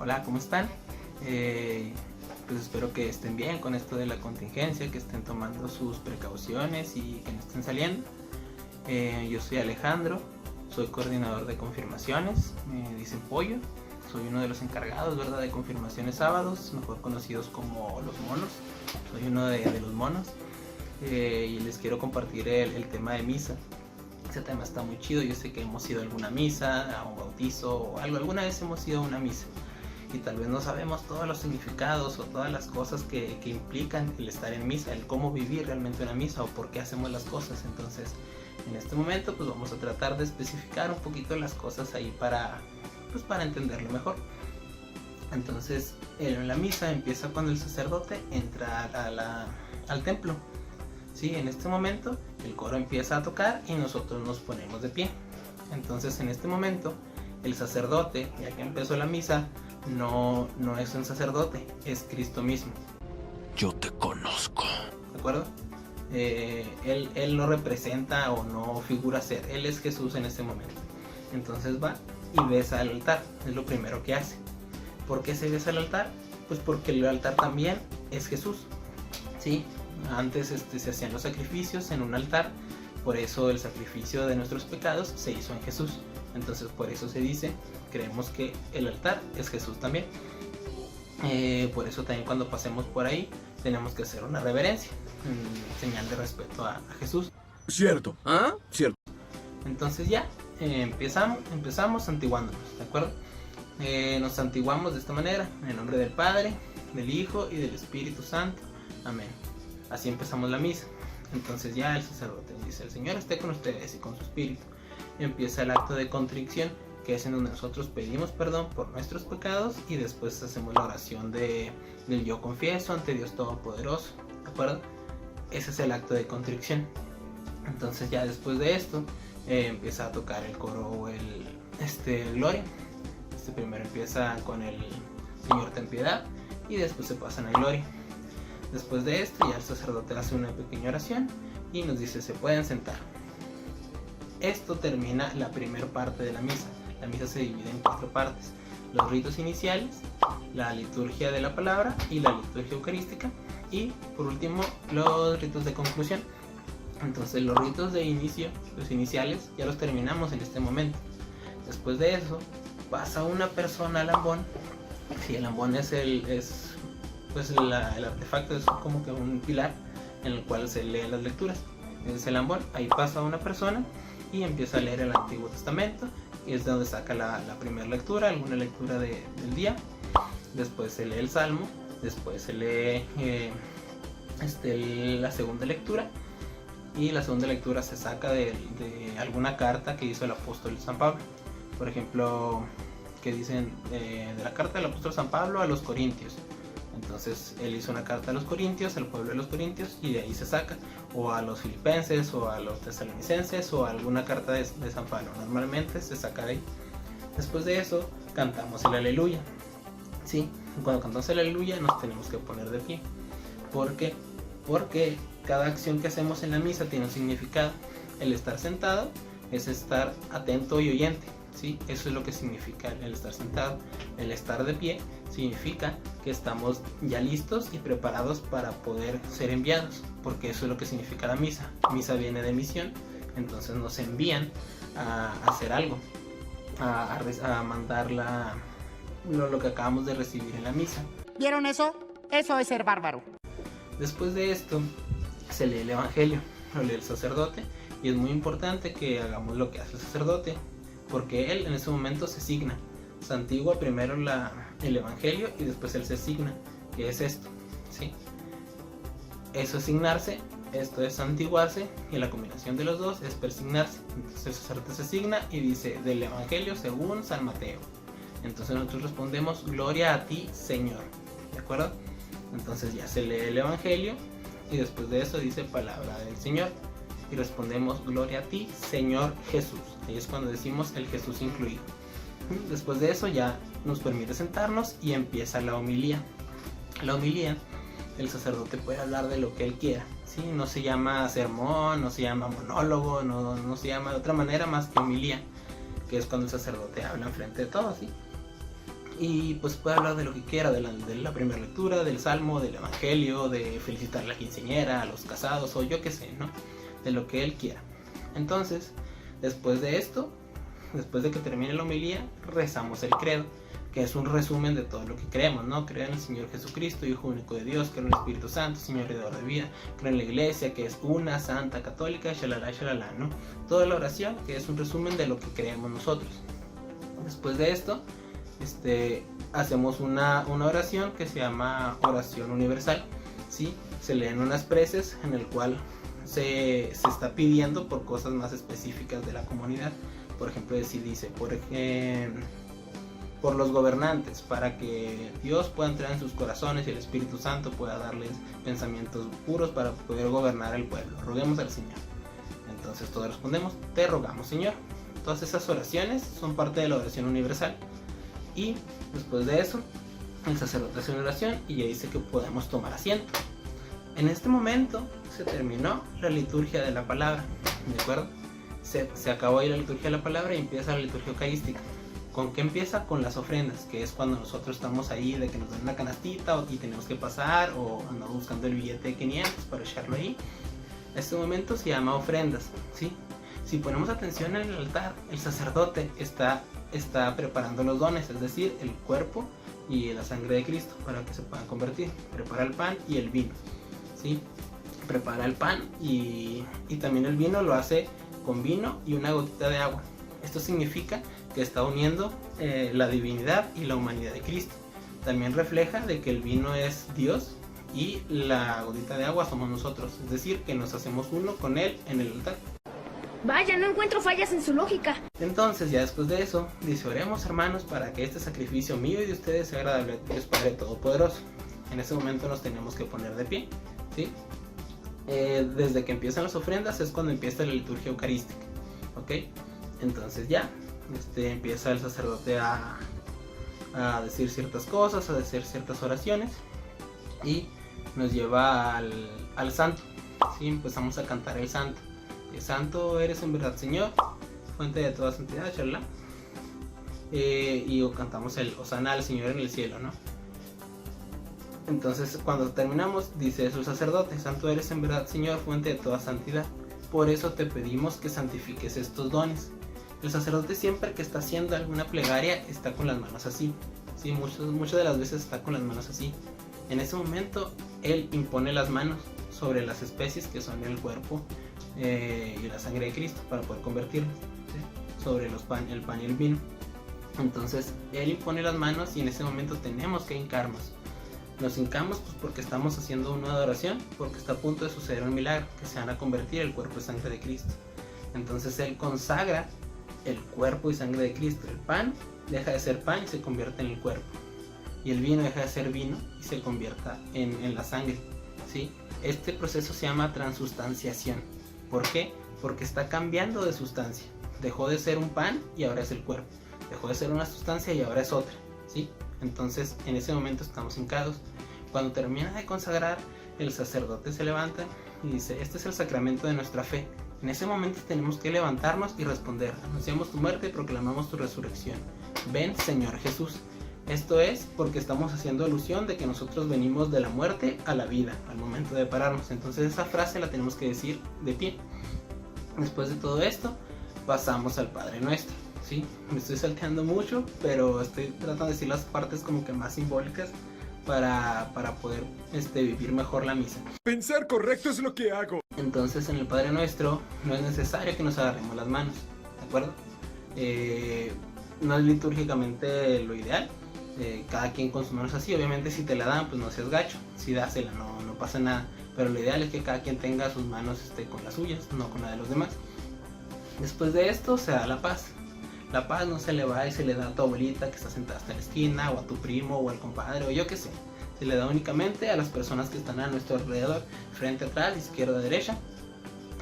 Hola, ¿cómo están? Pues espero que estén bien con esto de la contingencia, que estén tomando sus precauciones y que no estén saliendo. Yo soy Alejandro, soy coordinador de confirmaciones, me dicen Pollo. Soy uno de los encargados, ¿verdad?, de confirmaciones sábados, mejor conocidos como los monos. Soy uno de los monos. Y les quiero compartir el tema de misa. Ese tema está muy chido. Yo sé que hemos ido a alguna misa, a un bautizo o algo. Alguna vez hemos ido a una misa y tal vez no sabemos todos los significados o todas las cosas que implican el estar en misa, el cómo vivir realmente una misa o por qué hacemos las cosas. Entonces, en este momento pues vamos a tratar de especificar un poquito las cosas ahí para entenderlo mejor. Entonces, la misa empieza cuando el sacerdote entra al templo. Sí, en este momento el coro empieza a tocar y nosotros nos ponemos de pie. Entonces, en este momento el sacerdote, ya que empezó la misa, no es un sacerdote, es Cristo mismo. Yo te conozco. ¿De acuerdo? Él no representa o no figura ser, Él es Jesús en este momento. Entonces va y besa al altar, es lo primero que hace. ¿Por qué se besa al altar? Pues porque el altar también es Jesús, ¿sí? Antes se hacían los sacrificios en un altar, por eso el sacrificio de nuestros pecados se hizo en Jesús. Entonces por eso se dice, creemos que el altar es Jesús también. Por eso también cuando pasemos por ahí tenemos que hacer una reverencia, señal de respeto a Jesús. Cierto. ¿Ah? Cierto. Entonces ya empezamos santiguándonos, ¿de acuerdo? Nos santiguamos de esta manera, en el nombre del Padre, del Hijo y del Espíritu Santo. Amén. Así empezamos la misa. Entonces ya el sacerdote dice: el Señor esté con ustedes y con su espíritu. Empieza el acto de contrición, que es en donde nosotros pedimos perdón por nuestros pecados y después hacemos la oración del yo confieso ante Dios Todopoderoso, ¿de acuerdo? Ese es el acto de contrición. Entonces ya después de esto empieza a tocar el coro el Gloria. Primero empieza con el Señor ten piedad y después se pasan a Gloria. Después de esto ya el sacerdote hace una pequeña oración y nos dice: se pueden sentar. Esto termina la primera parte de la misa. La misa se divide en 4 partes: los ritos iniciales, la liturgia de la palabra y la liturgia eucarística, y por último los ritos de conclusión. Entonces los ritos de inicio, los iniciales, ya los terminamos en este momento. Después de eso pasa una persona al ambón. Sí, el ambón es el artefacto, es como que un pilar en el cual se leen las lecturas. Es el ambón. Ahí pasa una persona y empieza a leer el Antiguo Testamento, y es de donde saca la primera lectura, alguna lectura del día. Después se lee el Salmo, después se lee la segunda lectura, y la segunda lectura se saca de alguna carta que hizo el apóstol San Pablo. Por ejemplo, que dicen de la carta del apóstol San Pablo a los Corintios. Entonces él hizo una carta a los Corintios, al pueblo de los Corintios, y de ahí se saca, o a los Filipenses, o a los Tesalonicenses, o a alguna carta de San Pablo. Normalmente se saca de ahí. Después de eso cantamos el Aleluya. Sí, cuando cantamos el Aleluya nos tenemos que poner de pie. ¿Por qué? Porque cada acción que hacemos en la misa tiene un significado. El estar sentado es estar atento y oyente. ¿Sí? Eso es lo que significa el estar sentado. El estar de pie significa que estamos ya listos y preparados para poder ser enviados, porque eso es lo que significa la misa. Misa viene de misión, entonces nos envían a hacer algo, a mandar lo que acabamos de recibir en la misa. ¿Vieron eso? Eso es ser bárbaro. Después de esto se lee el Evangelio, lo lee el sacerdote, y es muy importante que hagamos lo que hace el sacerdote, porque él en ese momento se signa, santigua primero el Evangelio y después él se signa, que es esto, ¿sí? Eso es signarse, esto es santiguarse, y la combinación de los dos es persignarse. Entonces el sacerdote se signa y dice: del Evangelio según San Mateo. Entonces nosotros respondemos: gloria a ti, Señor, ¿de acuerdo? Entonces ya se lee el Evangelio y después de eso dice: palabra del Señor. Y respondemos: gloria a ti, Señor Jesús. Ahí es cuando decimos el Jesús incluido. Después de eso ya nos permite sentarnos y empieza la homilía. La homilía, el sacerdote puede hablar de lo que él quiera, ¿sí? No se llama sermón, no se llama monólogo, no se llama de otra manera más que homilía, que es cuando el sacerdote habla enfrente de todos, ¿sí? y pues puede hablar de lo que quiera, de la primera lectura, del salmo, del evangelio, de felicitar a la quinceañera, a los casados o yo qué sé, ¿no? De lo que él quiera. Entonces, después de esto, después de que termine la homilía, rezamos el credo, que es un resumen de todo lo que creemos, ¿no? Creo en el Señor Jesucristo, Hijo único de Dios, creo en el Espíritu Santo, Señor y Dador de vida, creo en la Iglesia, que es una, santa, católica, shalala, shalala, ¿no? Toda la oración, que es un resumen de lo que creemos nosotros. Después de esto, hacemos una oración que se llama oración universal, ¿sí? Se leen unas preces en el cual se está pidiendo por cosas más específicas de la comunidad. Por ejemplo, si dice, por los gobernantes, para que Dios pueda entrar en sus corazones y el Espíritu Santo pueda darles pensamientos puros para poder gobernar el pueblo. Roguemos al Señor. Entonces todos respondemos, te rogamos, Señor. Todas esas oraciones son parte de la oración universal. Y después de eso, el sacerdote hace una oración y ya dice que podemos tomar asiento. En este momento se terminó la liturgia de la palabra, ¿de acuerdo? Se acabó ahí la liturgia de la palabra y empieza la liturgia eucarística. ¿Con qué empieza? Con las ofrendas, que es cuando nosotros estamos ahí de que nos dan una canastita y tenemos que pasar o andamos buscando el billete de 500 para echarlo ahí. Este momento se llama ofrendas, ¿sí? Si ponemos atención en el altar, el sacerdote está preparando los dones, es decir, el cuerpo y la sangre de Cristo para que se puedan convertir. Prepara el pan y el vino, ¿sí? Prepara el pan y también el vino lo hace con vino y una gotita de agua. Esto significa que está uniendo la divinidad y la humanidad de Cristo. También refleja de que el vino es Dios y la gotita de agua somos nosotros, es decir, que nos hacemos uno con Él en el altar. Vaya, no encuentro fallas en su lógica. Entonces, ya después de eso, dice, oremos, hermanos, para que este sacrificio mío y de ustedes sea agradable a Dios Padre Todopoderoso. En ese momento nos tenemos que poner de pie, ¿sí? Desde que empiezan las ofrendas es cuando empieza la liturgia eucarística, ¿ok? Entonces ya, empieza el sacerdote a decir ciertas cosas, a decir ciertas oraciones y nos lleva al santo, ¿sí? Empezamos a cantar el santo. Santo eres en verdad, Señor, fuente de toda santidad, charla. Y cantamos el Hosana al Señor en el cielo, ¿no? Entonces, cuando terminamos, dice su sacerdote, Santo eres en verdad, Señor, fuente de toda santidad. Por eso te pedimos que santifiques estos dones. El sacerdote siempre que está haciendo alguna plegaria está con las manos así, ¿sí? Muchas de las veces está con las manos así. En ese momento, él impone las manos sobre las especies que son el cuerpo y la sangre de Cristo para poder convertirlas, ¿sí? Sobre el pan y el vino. Entonces él impone las manos y en ese momento tenemos que hincarnos. Nos hincamos pues porque estamos haciendo una adoración, porque está a punto de suceder un milagro, que se van a convertir el cuerpo y sangre de Cristo. Entonces él consagra el cuerpo y sangre de Cristo. El pan deja de ser pan y se convierte en el cuerpo, y el vino deja de ser vino y se convierta en la sangre, ¿sí? Este proceso se llama transustanciación. ¿Por qué? Porque está cambiando de sustancia. Dejó de ser un pan y ahora es el cuerpo. Dejó de ser una sustancia y ahora es otra, ¿sí? Entonces en ese momento estamos hincados. Cuando termina de consagrar, el sacerdote se levanta y dice, este es el sacramento de nuestra fe. En ese momento tenemos que levantarnos y responder, anunciamos tu muerte y proclamamos tu resurrección. Ven, Señor Jesús. Esto es porque estamos haciendo alusión de que nosotros venimos de la muerte a la vida al momento de pararnos. Entonces esa frase la tenemos que decir de pie. Después de todo esto, pasamos al Padre Nuestro, ¿sí? Me estoy salteando mucho, pero estoy tratando de decir las partes como que más simbólicas para poder vivir mejor la misa. Pensar correcto es lo que hago. Entonces en el Padre Nuestro no es necesario que nos agarremos las manos, ¿de acuerdo? No es litúrgicamente lo ideal. Cada quien con sus manos así. Obviamente si te la dan pues no seas gacho, si dásela, no pasa nada, pero lo ideal es que cada quien tenga sus manos con las suyas, no con la de los demás. Después de esto se da la paz. La paz no se le va y se le da a tu abuelita que está sentada hasta en la esquina, o a tu primo, o al compadre, o yo qué sé. Se le da únicamente a las personas que están a nuestro alrededor, frente, atrás, izquierda, derecha,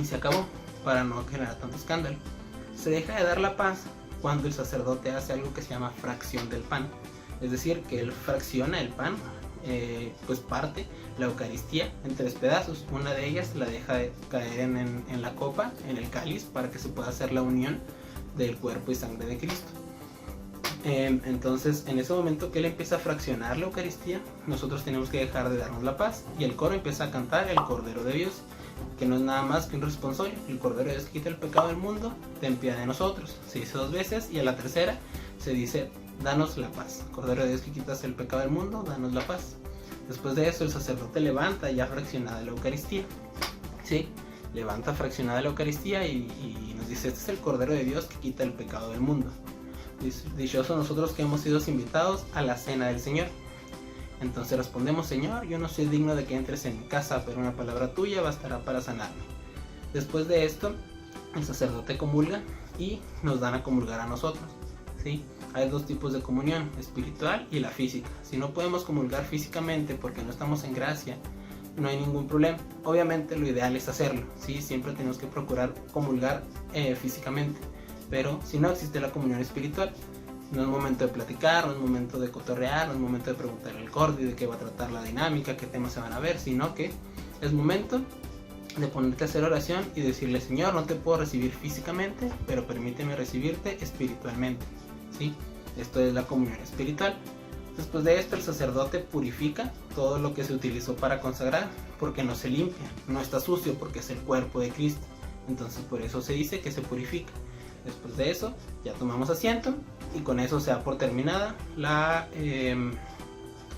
y se acabó, para no generar tanto escándalo. Se deja de dar la paz cuando el sacerdote hace algo que se llama fracción del pan. Es decir, que él fracciona el pan, pues parte la Eucaristía en 3 pedazos. Una de ellas la deja de caer en la copa, en el cáliz, para que se pueda hacer la unión del cuerpo y sangre de Cristo. Entonces, en ese momento que él empieza a fraccionar la Eucaristía, nosotros tenemos que dejar de darnos la paz, y el coro empieza a cantar el Cordero de Dios, que no es nada más que un responsorio. El Cordero de Dios que quita el pecado del mundo, ten piedad de nosotros. Se dice 2 veces, y a la tercera se dice, danos la paz. Cordero de Dios que quitas el pecado del mundo, danos la paz. Después de eso, el sacerdote levanta ya fraccionada la Eucaristía, ¿sí? Levanta fraccionada la Eucaristía y nos dice, este es el Cordero de Dios que quita el pecado del mundo. Dichosos nosotros que hemos sido invitados a la cena del Señor. Entonces respondemos, Señor, yo no soy digno de que entres en mi casa, pero una palabra tuya bastará para sanarme. Después de esto, el sacerdote comulga y nos dan a comulgar a nosotros, ¿sí? Hay 2 tipos de comunión, espiritual y la física. Si no podemos comulgar físicamente porque no estamos en gracia, no hay ningún problema. Obviamente lo ideal es hacerlo, ¿sí? Siempre tenemos que procurar comulgar físicamente. Pero si no existe la comunión espiritual, no es momento de platicar, no es momento de cotorrear, no es momento de preguntarle al cordi de qué va a tratar la dinámica, qué temas se van a ver, sino que es momento de ponerte a hacer oración y decirle, Señor, no te puedo recibir físicamente, pero permíteme recibirte espiritualmente, ¿sí? Esto es la comunión espiritual. Después de esto, el sacerdote purifica todo lo que se utilizó para consagrar, porque no se limpia, no está sucio, porque es el cuerpo de Cristo. Entonces por eso se dice que se purifica. Después de eso, ya tomamos asiento y con eso se da por terminada la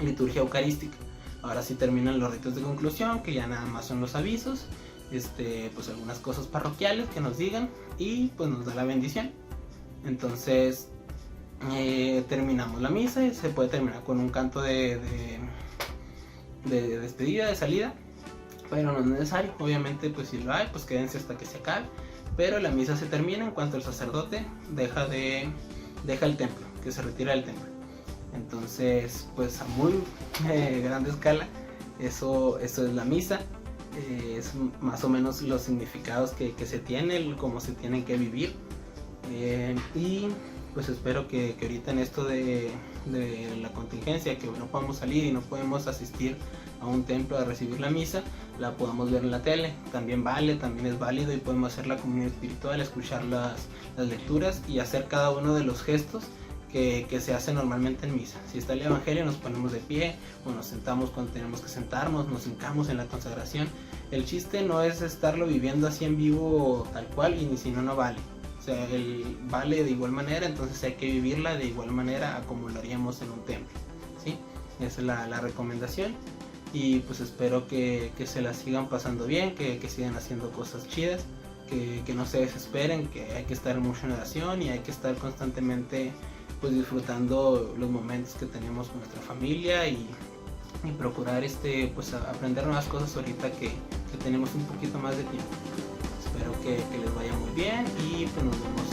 liturgia eucarística. Ahora sí terminan los ritos de conclusión, que ya nada más son los avisos, pues algunas cosas parroquiales que nos digan y pues nos da la bendición. Entonces terminamos la misa y se puede terminar con un canto de despedida, de salida, pero no es necesario. Obviamente pues si lo hay, pues quédense hasta que se acabe. Pero la misa se termina en cuanto el sacerdote deja el templo, que se retira del templo. Entonces, pues a muy grande escala, eso es la misa. Es más o menos los significados que se tienen, cómo se tienen que vivir. Y pues espero que ahorita en esto de la contingencia, que no podemos salir y no podemos asistir a un templo a recibir la misa, la podamos ver en la tele. También es válido y podemos hacer la comunión espiritual, escuchar las lecturas y hacer cada uno de los gestos que se hace normalmente en misa. Si está el evangelio, nos ponemos de pie o nos sentamos cuando tenemos que sentarnos, nos hincamos en la consagración. El chiste no es estarlo viviendo así en vivo tal cual, y ni si no vale. O sea, vale de igual manera, entonces hay que vivirla de igual manera a como lo haríamos en un templo, ¿sí? Esa es la recomendación. Y pues espero que se la sigan pasando bien, que sigan haciendo cosas chidas, que no se desesperen, que hay que estar mucho en oración y hay que estar constantemente pues disfrutando los momentos que tenemos con nuestra familia y procurar pues aprender nuevas cosas ahorita que tenemos un poquito más de tiempo. Espero que les vaya muy bien y pues nos vemos